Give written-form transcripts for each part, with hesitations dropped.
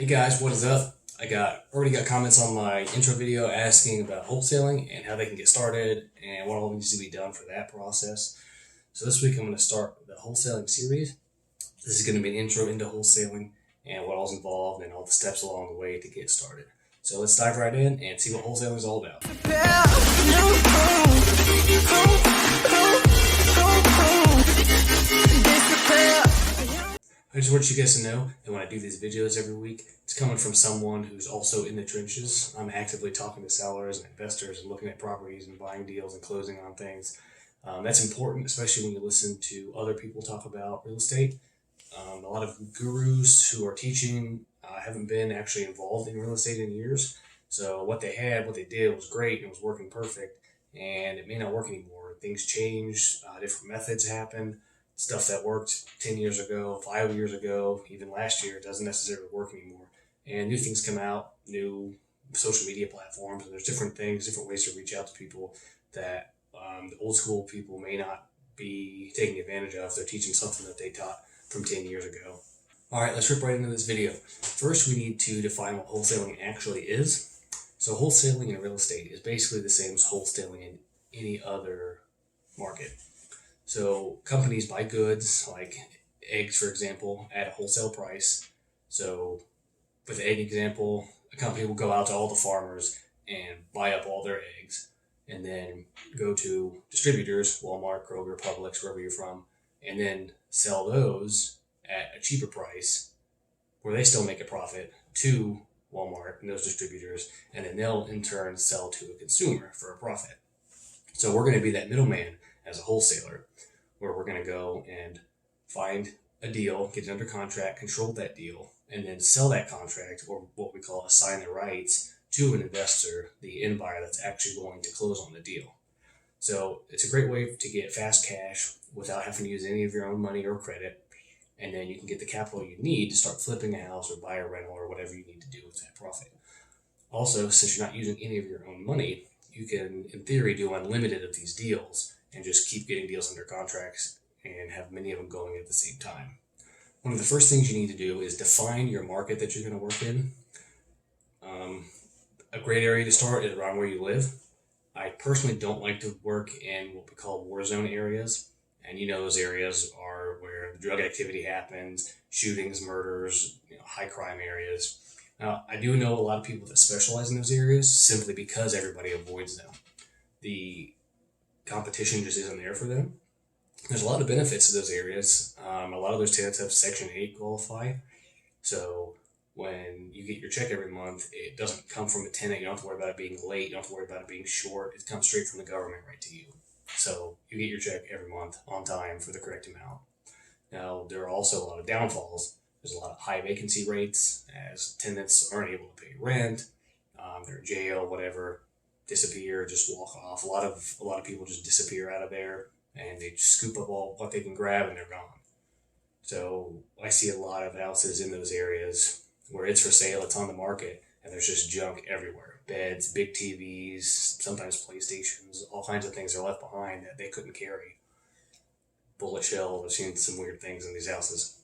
Hey guys, what is up? I already got comments on my intro video asking about wholesaling and how they can get started and what all needs to be done for that process. So this week I'm going to start the wholesaling series. This is going to be an intro into wholesaling and what all's involved and all the steps along the way to get started. So let's dive right in and see what wholesaling is all about. I just want you guys to know that when I do these videos every week, it's coming from someone who's also in the trenches. I'm actively talking to sellers and investors and looking at properties and buying deals and closing on things. That's important, especially when you listen to other people talk about real estate. A lot of gurus who are teaching haven't been actually involved in real estate in years. So what they did was great and it was working perfect, and it may not work anymore. Things change, different methods happen. Stuff that worked 10 years ago, 5 years ago, even last year doesn't necessarily work anymore. And new things come out, new social media platforms, and there's different things, different ways to reach out to people that the old school people may not be taking advantage of. They're teaching something that they taught from 10 years ago. All right, let's rip right into this video. First, we need to define what wholesaling actually is. So wholesaling in real estate is basically the same as wholesaling in any other market. So companies buy goods like eggs, for example, at a wholesale price. So with the egg example, a company will go out to all the farmers and buy up all their eggs and then go to distributors, Walmart, Kroger, Publix, wherever you're from, and then sell those at a cheaper price where they still make a profit to Walmart and those distributors, and then they'll in turn sell to a consumer for a profit. So we're going to be that middleman as a wholesaler, where we're going to go and find a deal, get it under contract, control that deal, and then sell that contract, or what we call assign the rights, to an investor, the end buyer that's actually going to close on the deal. So it's a great way to get fast cash without having to use any of your own money or credit, and then you can get the capital you need to start flipping a house or buy a rental or whatever you need to do with that profit. Also, since you're not using any of your own money, you can, in theory, do unlimited of these deals and just keep getting deals under contracts and have many of them going at the same time. One of the first things you need to do is define your market that you're going to work in. A great area to start is around where you live. I personally don't like to work in what we call war zone areas. And those areas are where the drug activity happens, shootings, murders, high crime areas. Now, I do know a lot of people that specialize in those areas simply because everybody avoids them. The competition just isn't there for them. There's a lot of benefits to those areas. A lot of those tenants have Section 8 qualify. So when you get your check every month, it doesn't come from a tenant. You don't have to worry about it being late. You don't have to worry about it being short. It comes straight from the government right to you. So you get your check every month on time for the correct amount. Now, there are also a lot of downfalls. There's a lot of high vacancy rates as tenants aren't able to pay rent. They're in jail, whatever, disappear, just walk off. A lot of people just disappear out of there and they just scoop up all what they can grab and they're gone. So I see a lot of houses in those areas where it's for sale, it's on the market, and there's just junk everywhere. Beds, big TVs, sometimes PlayStations, all kinds of things are left behind that they couldn't carry. Bullet shells, I've seen some weird things in these houses.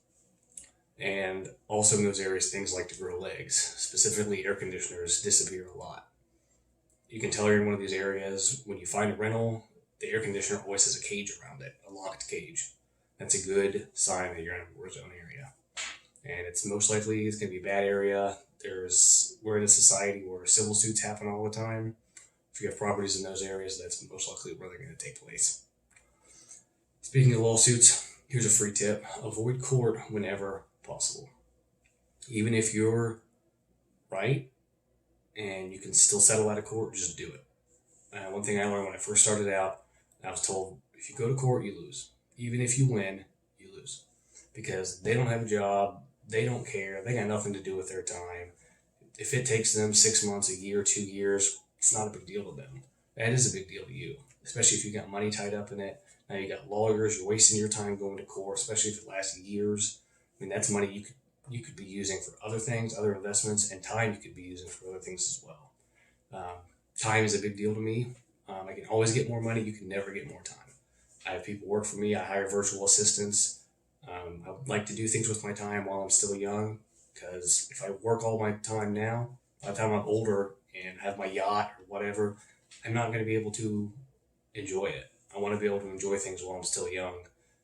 And also in those areas, things like to grow legs, specifically air conditioners, disappear a lot. You can tell you're in one of these areas when you find a rental, the air conditioner always has a cage around it, a locked cage. That's a good sign that you're in a war zone area. And it's most likely it's going to be a bad area. We're in a society where civil suits happen all the time. If you have properties in those areas, that's most likely where they're going to take place. Speaking of lawsuits, here's a free tip. Avoid court whenever possible. Even if you're right and you can still settle out of court, just do it. One thing I learned when I first started out, I was told, if you go to court, you lose. Even if you win, you lose. Because they don't have a job, they don't care, they got nothing to do with their time. If it takes them 6 months, a year, 2 years, it's not a big deal to them. That is a big deal to you, especially if you got money tied up in it. Now you got lawyers, you're wasting your time going to court, especially if it lasts years. I mean, that's money you could be using for other things, other investments, and time you could be using for other things as well. Time is a big deal to me. I can always get more money. You can never get more time. I have people work for me. I hire virtual assistants. I like to do things with my time while I'm still young. because if I work all my time now, by the time I'm older and have my yacht or whatever, I'm not going to be able to enjoy it. I want to be able to enjoy things while I'm still young.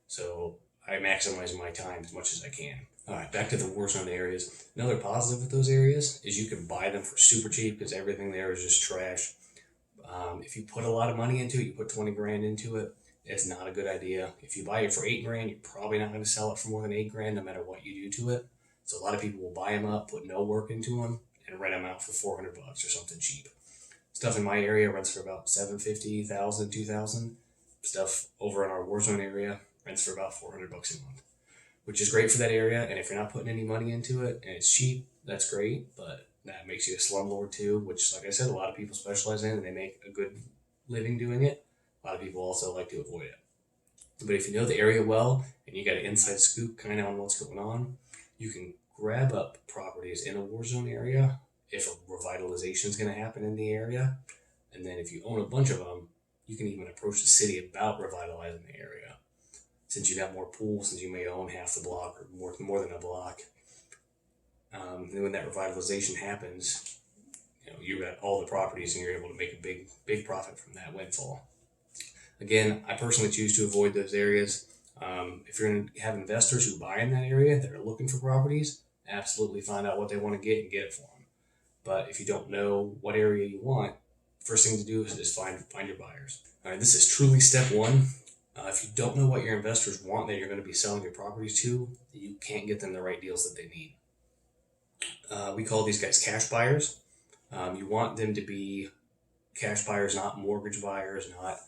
So I maximize my time as much as I can. All right, back to the war zone areas. Another positive with those areas is you can buy them for super cheap because everything there is just trash. If you put a lot of money into it, you put 20 grand into it, it's not a good idea. If you buy it for 8 grand, you're probably not going to sell it for more than 8 grand, no matter what you do to it. So a lot of people will buy them up, put no work into them, and rent them out for $400 or something cheap. Stuff in my area rents for about $750, $1,000, $2,000. Stuff over in our war zone area rents for about $400 a month, which is great for that area. And if you're not putting any money into it and it's cheap, that's great. But that makes you a slumlord too, which, like I said, a lot of people specialize in and they make a good living doing it. A lot of people also like to avoid it. But if you know the area well and you got an inside scoop kind of on what's going on, you can grab up properties in a war zone area if a revitalization is going to happen in the area. And then if you own a bunch of them, you can even approach the city about revitalizing the area. Since you got more pools, since you may own half the block or more than a block, and when that revitalization happens, you got all the properties and you're able to make a big profit from that windfall. Again, I personally choose to avoid those areas. If you're going to have investors who buy in that area that are looking for properties, absolutely find out what they want to get and get it for them. But if you don't know what area you want, first thing to do is find your buyers. All right, this is truly step one. If you don't know what your investors want that you're going to be selling your properties to, you can't get them the right deals that they need. We call these guys cash buyers. You want them to be cash buyers, not mortgage buyers, not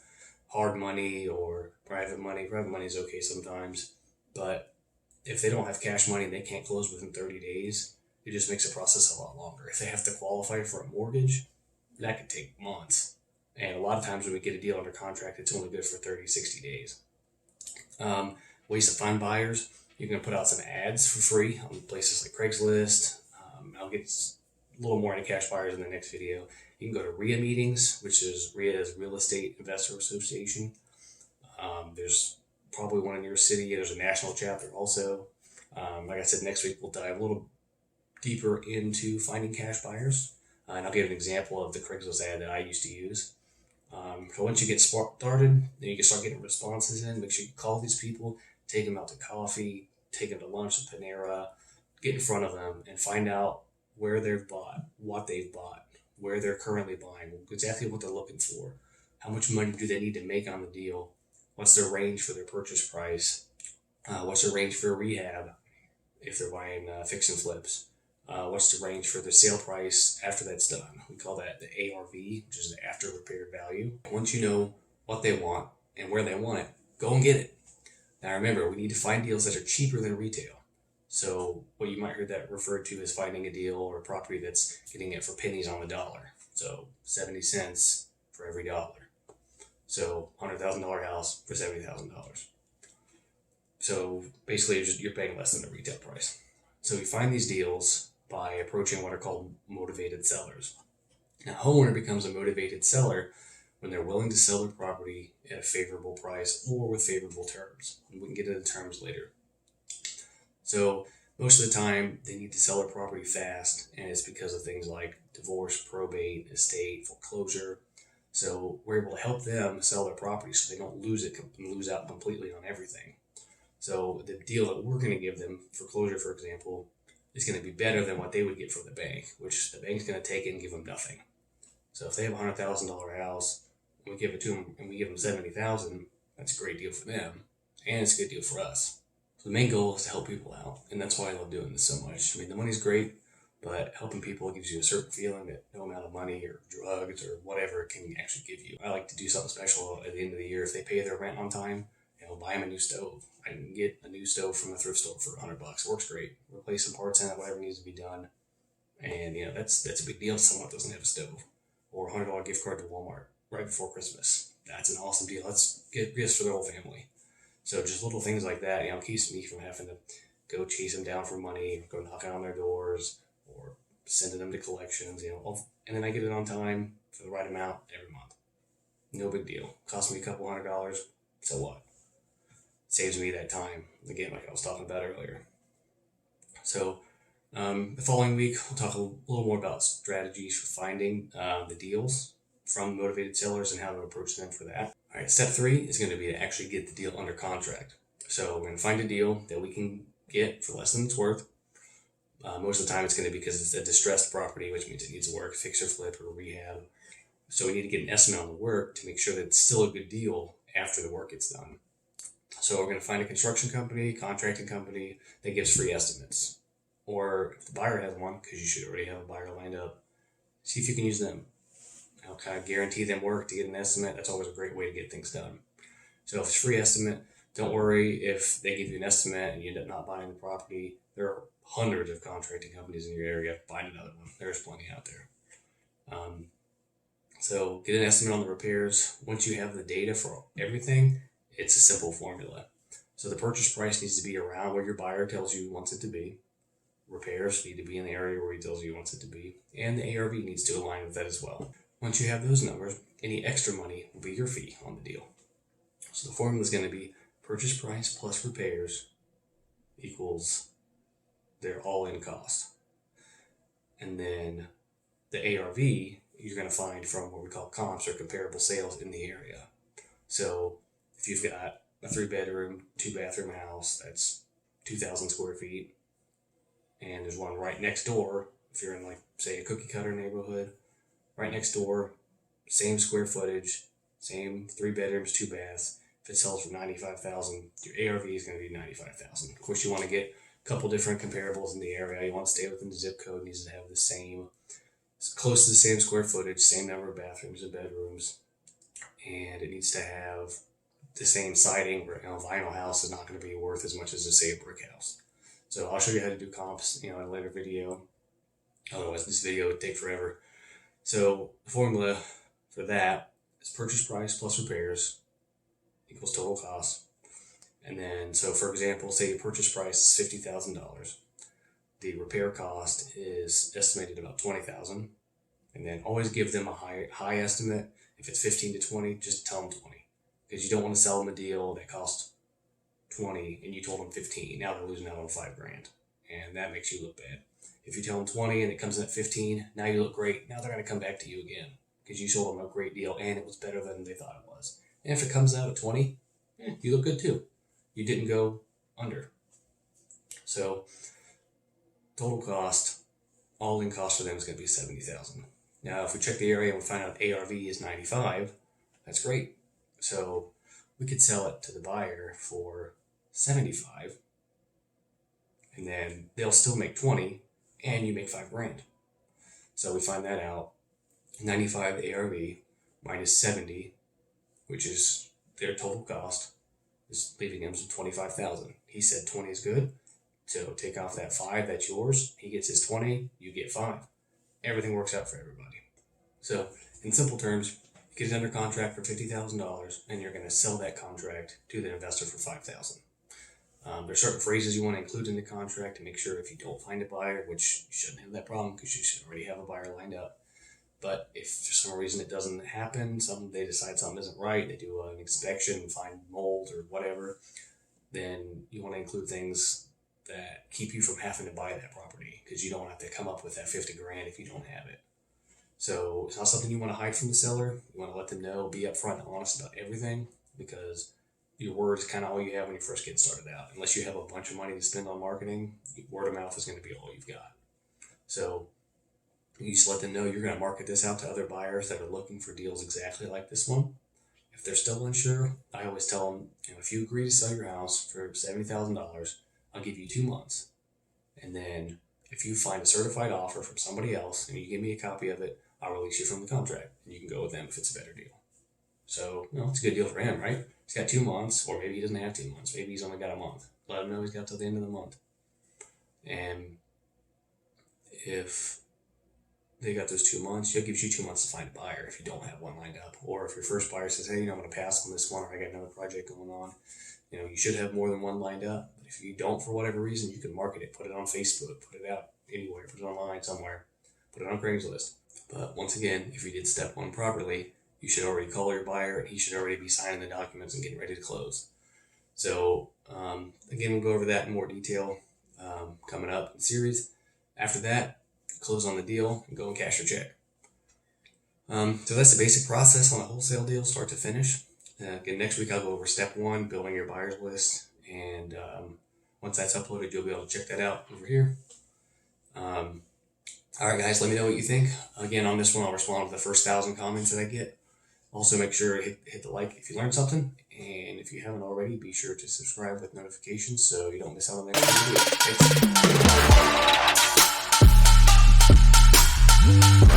hard money or private money. Private money is okay sometimes, but if they don't have cash money and they can't close within 30 days, it just makes the process a lot longer. If they have to qualify for a mortgage, that could take months. And a lot of times when we get a deal under contract, it's only good for 30, 60 days. Ways to find buyers. You can put out some ads for free on places like Craigslist. I'll get a little more into cash buyers in the next video. You can go to RIA meetings, which is RIA is Real Estate Investor Association. There's probably one in your city. There's a national chapter also. Like I said, next week we'll dive a little deeper into finding cash buyers. And I'll give an example of the Craigslist ad that I used to use. So once you get started, then you can start getting responses in. Make sure you call these people, take them out to coffee, take them to lunch at Panera, get in front of them and find out where they've bought, what they've bought, where they're currently buying, exactly what they're looking for, how much money do they need to make on the deal, what's their range for their purchase price, what's their range for rehab if they're buying fix and flips, what's the range for the sale price after that's done. We call that the ARV, which is the after repaired value. Once you know what they want and where they want it, go and get it. Now remember, we need to find deals that are cheaper than retail. So what you might hear that referred to as finding a deal or a property that's getting it for pennies on the dollar. So 70 cents for every dollar. So $100,000 house for $70,000. So basically you're paying less than the retail price. So we find these deals by approaching what are called motivated sellers. Now, a homeowner becomes a motivated seller when they're willing to sell their property at a favorable price or with favorable terms. And we can get into the terms later. So most of the time they need to sell their property fast, and it's because of things like divorce, probate, estate, foreclosure. So we're able to help them sell their property so they don't lose out completely on everything. So the deal that we're going to give them, foreclosure for example, is going to be better than what they would get from the bank, which the bank's going to take it and give them nothing. So if they have a $100,000 house, and we give it to them and we give them $70,000, that's a great deal for them, and it's a good deal for us. So the main goal is to help people out, and that's why I love doing this so much. I mean, the money's great, but helping people gives you a certain feeling that no amount of money or drugs or whatever it can actually give you. I like to do something special at the end of the year. If they pay their rent on time, buy them a new stove. I can get a new stove from a thrift store for $100. It works great. Replace some parts in it, whatever needs to be done. And that's a big deal to someone that doesn't have a stove. Or a $100 gift card to Walmart right before Christmas. That's an awesome deal. Let's get gifts for their whole family. So just little things like that, keeps me from having to go chase them down for money, go knocking on their doors, or sending them to collections, and then I get it on time for the right amount every month. No big deal. Cost me a couple $100, so what? Saves me that time, again, like I was talking about earlier. So The following week, we'll talk a little more about strategies for finding the deals from motivated sellers and how to approach them for that. All right, step 3 is going to be to actually get the deal under contract. So we're going to find a deal that we can get for less than it's worth. Most of the time it's going to be because it's a distressed property, which means it needs work, fix or flip or rehab. So we need to get an estimate on the work to make sure that it's still a good deal after the work gets done. So we're going to find a construction company, contracting company that gives free estimates. Or if the buyer has one, because you should already have a buyer lined up, see if you can use them. I'll kind of guarantee them work to get an estimate. That's always a great way to get things done. So if it's free estimate, don't worry if they give you an estimate and you end up not buying the property. There are hundreds of contracting companies in your area. Find another one. There's plenty out there. So get an estimate on the repairs. Once you have the data for everything, it's a simple formula. So the purchase price needs to be around where your buyer tells you he wants it to be. Repairs need to be in the area where he tells you he wants it to be. And the ARV needs to align with that as well. Once you have those numbers, any extra money will be your fee on the deal. So the formula is going to be purchase price plus repairs equals their all-in cost. And then the ARV you're going to find from what we call comps or comparable sales in the area. So if you've got a 3-bedroom, 2-bathroom house that's 2,000 square feet, and there's one right next door, if you're in, like, say, a cookie cutter neighborhood, right next door, same square footage, same 3 bedrooms, 2 baths. If it sells for $95,000, your ARV is going to be $95,000. Of course, you want to get a couple different comparables in the area. You want to stay within the zip code. It needs to have the same, close to the same square footage, same number of bathrooms and bedrooms, and it needs to have the same siding. Where, a vinyl house is not going to be worth as much as, say, a brick house. So I'll show you how to do comps, in a later video. Otherwise, this video would take forever. So the formula for that is purchase price plus repairs equals total cost. And then, so for example, say your purchase price is $50,000. The repair cost is estimated about $20,000. And then always give them a high estimate. If it's 15 to 20, just tell them 20. Because you don't want to sell them a deal that costs 20 and you told them 15. Now they're losing out on $5,000. And that makes you look bad. If you tell them 20 and it comes in at 15, now you look great. Now they're going to come back to you again because you sold them a great deal and it was better than they thought it was. And if it comes out at 20, you look good too. You didn't go under. So total cost, all-in cost for them is going to be $70,000. Now, if we check the area and we find out ARV is 95, that's great. So we could sell it to the buyer for 75, and then they'll still make 20, and you make $5,000. So we find that out. 95 ARV minus 70, which is their total cost, is leaving him some $25,000. He said 20 is good. So take off that 5, that's yours. He gets his 20, you get 5. Everything works out for everybody. So in simple terms, you get it under contract for $50,000, and you're going to sell that contract to the investor for $5,000. There's certain phrases you want to include in the contract to make sure if you don't find a buyer, which you shouldn't have that problem because you should already have a buyer lined up. But if for some reason it doesn't happen, they decide something isn't right, they do an inspection and find mold or whatever, then you want to include things that keep you from having to buy that property because you don't have to come up with that $50,000 if you don't have it. So it's not something you want to hide from the seller. You want to let them know, be upfront and honest about everything, because your word is kind of all you have when you first get started out. Unless you have a bunch of money to spend on marketing, word of mouth is going to be all you've got. So you just let them know you're going to market this out to other buyers that are looking for deals exactly like this one. If they're still unsure, I always tell them, if you agree to sell your house for $70,000, I'll give you 2 months. And then if you find a certified offer from somebody else and you give me a copy of it, I'll release you from the contract and you can go with them if it's a better deal. So, it's a good deal for him, right? He's got 2 months, or maybe he doesn't have 2 months. Maybe he's only got a month. Let him know he's got till the end of the month. And if they got those 2 months, it gives you 2 months to find a buyer if you don't have one lined up. Or if your first buyer says, hey, I'm going to pass on this one, or I got another project going on. You should have more than one lined up. But if you don't, for whatever reason, you can market it. Put it on Facebook. Put it out anywhere. Put it online somewhere. Put it on Craigslist. But once again, if you did step 1 properly, you should already call your buyer, and he should already be signing the documents and getting ready to close. So, again, we'll go over that in more detail coming up in the series. After that, close on the deal and go and cash your check. So that's the basic process on a wholesale deal, start to finish. Again, next week I'll go over step one, building your buyer's list. And once that's uploaded, you'll be able to check that out over here. All right, guys, let me know what you think. Again, on this one, I'll respond to the first 1,000 comments that I get. Also, make sure to hit the like if you learned something. And if you haven't already, be sure to subscribe with notifications so you don't miss out on the next video. Thanks.